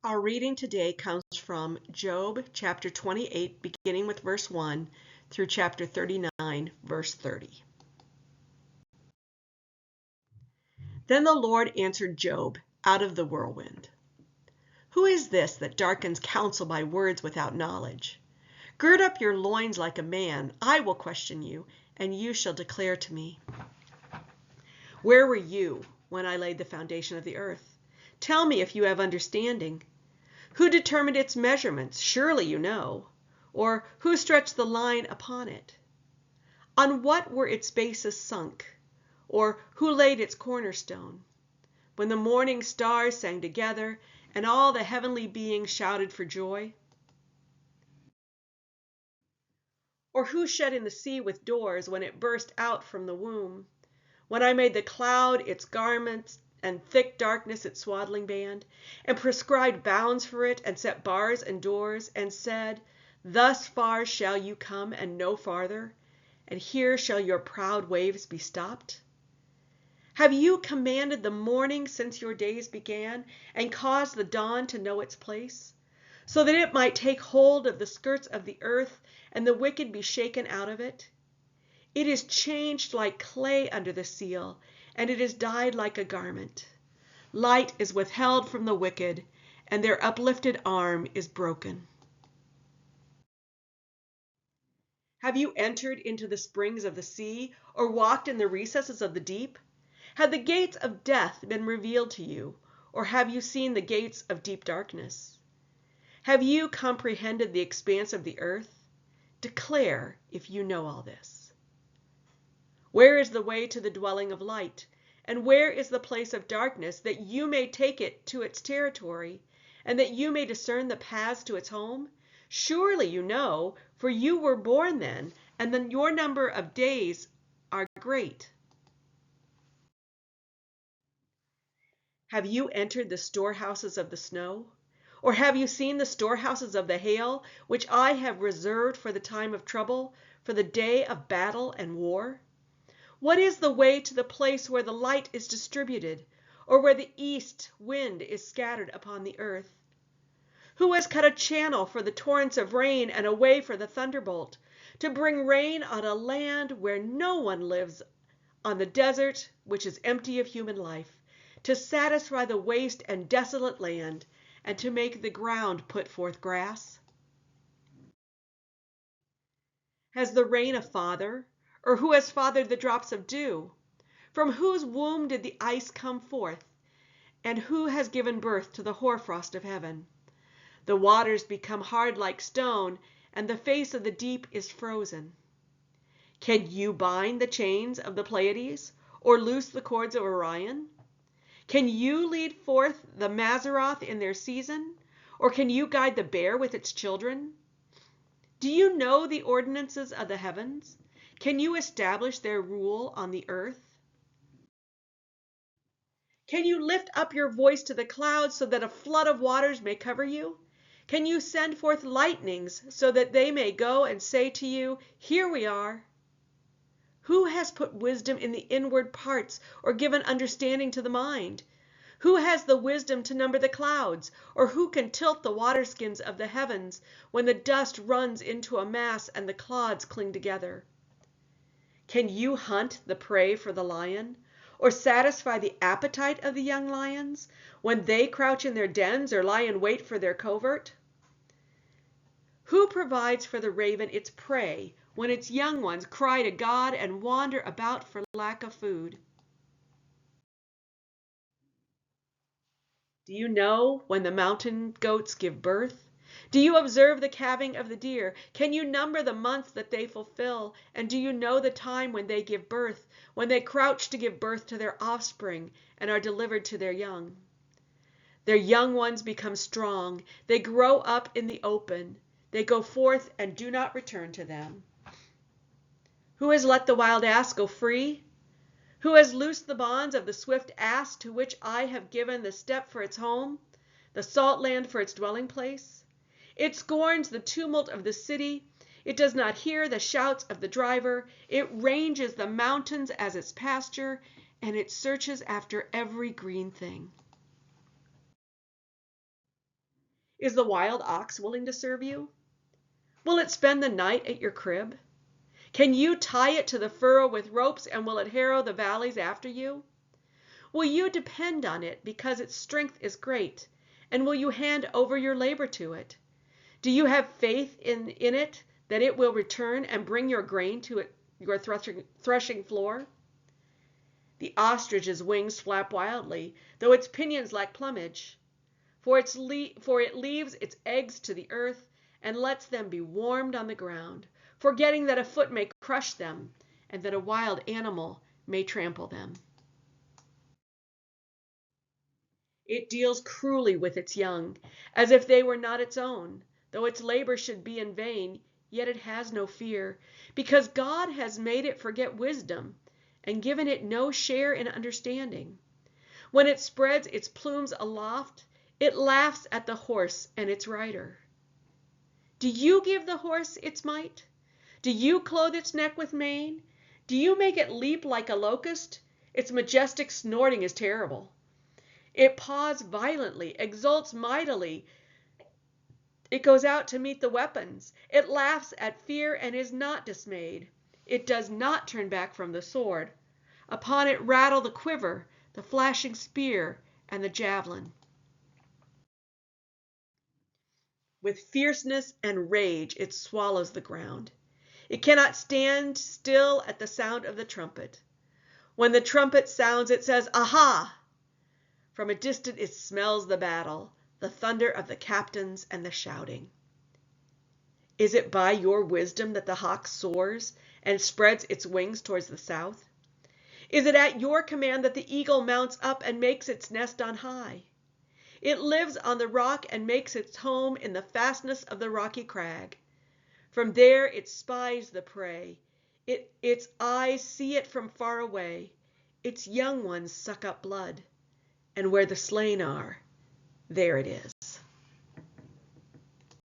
Our reading today comes from Job chapter 28, beginning with verse 1 through chapter 39, verse 30. Then the Lord answered Job out of the whirlwind. Who is this that darkens counsel by words without knowledge? Gird up your loins like a man. I will question you, and you shall declare to me. Where were you when I laid the foundation of the earth? Tell me if you have understanding. Who determined its measurements? Surely you know. Or who stretched the line upon it? On what were its bases sunk? Or who laid its cornerstone? When the morning stars sang together, and all the heavenly beings shouted for joy? Or who shut in the sea with doors when it burst out from the womb? When I made the cloud its garments, and thick darkness its swaddling band, and prescribed bounds for it, and set bars and doors, and said, Thus far shall you come, and no farther, and here shall your proud waves be stopped? Have you commanded the morning since your days began, and caused the dawn to know its place, so that it might take hold of the skirts of the earth, and the wicked be shaken out of it? It is changed like clay under the seal, and it is dyed like a garment. Light is withheld from the wicked, and their uplifted arm is broken. Have you entered into the springs of the sea, or walked in the recesses of the deep? Have the gates of death been revealed to you, or have you seen the gates of deep darkness? Have you comprehended the expanse of the earth? Declare if you know all this. Where is the way to the dwelling of light? And where is the place of darkness, that you may take it to its territory, and that you may discern the paths to its home? Surely you know, for you were born then, and then your number of days are great. Have you entered the storehouses of the snow? Or have you seen the storehouses of the hail, which I have reserved for the time of trouble, for the day of battle and war? What is the way to the place where the light is distributed, or where the east wind is scattered upon the earth? Who has cut a channel for the torrents of rain and a way for the thunderbolt, to bring rain on a land where no one lives, on the desert which is empty of human life, to satisfy the waste and desolate land, and to make the ground put forth grass? Has the rain a father? Or who has fathered the drops of dew? From whose womb did the ice come forth? And who has given birth to the hoarfrost of heaven? The waters become hard like stone, and the face of the deep is frozen. Can you bind the chains of the Pleiades, or loose the cords of Orion? Can you lead forth the Mazzaroth in their season, or can you guide the bear with its children? Do you know the ordinances of the heavens? Can you establish their rule on the earth? Can you lift up your voice to the clouds so that a flood of waters may cover you? Can you send forth lightnings so that they may go and say to you, Here we are? Who has put wisdom in the inward parts, or given understanding to the mind? Who has the wisdom to number the clouds, or who can tilt the waterskins of the heavens when the dust runs into a mass and the clods cling together? Can you hunt the prey for the lion, or satisfy the appetite of the young lions when they crouch in their dens or lie in wait for their covert? Who provides for the raven its prey when its young ones cry to God and wander about for lack of food? Do you know when the mountain goats give birth? Do you observe the calving of the deer? Can you number the months that they fulfill? And do you know the time when they give birth, when they crouch to give birth to their offspring and are delivered to their young? Their young ones become strong. They grow up in the open. They go forth and do not return to them. Who has let the wild ass go free? Who has loosed the bonds of the swift ass, to which I have given the steppe for its home, the salt land for its dwelling place? It scorns the tumult of the city. It does not hear the shouts of the driver. It ranges the mountains as its pasture, and it searches after every green thing. Is the wild ox willing to serve you? Will it spend the night at your crib? Can you tie it to the furrow with ropes, and will it harrow the valleys after you? Will you depend on it because its strength is great, and will you hand over your labor to it? Do you have faith in it that it will return and bring your grain to your threshing floor? The ostrich's wings flap wildly, though its pinions lack plumage. For it leaves its eggs to the earth and lets them be warmed on the ground, forgetting that a foot may crush them and that a wild animal may trample them. It deals cruelly with its young, as if they were not its own. Though its labor should be in vain, yet it has no fear, because God has made it forget wisdom and given it no share in understanding. When it spreads its plumes aloft, it laughs at the horse and its rider. Do you give the horse its might? Do you clothe its neck with mane? Do you make it leap like a locust? Its majestic snorting is terrible. It paws violently, exults mightily. It goes out to meet the weapons. It laughs at fear and is not dismayed. It does not turn back from the sword. Upon it rattle the quiver, the flashing spear, and the javelin. With fierceness and rage it swallows the ground. It cannot stand still at the sound of the trumpet. When the trumpet sounds, it says, "Aha!" From a distance it smells the battle, the thunder of the captains and the shouting. Is it by your wisdom that the hawk soars and spreads its wings towards the south? Is it at your command that the eagle mounts up and makes its nest on high? It lives on the rock and makes its home in the fastness of the rocky crag. From there it spies the prey. Its eyes see it from far away. Its young ones suck up blood. And where the slain are, there it is.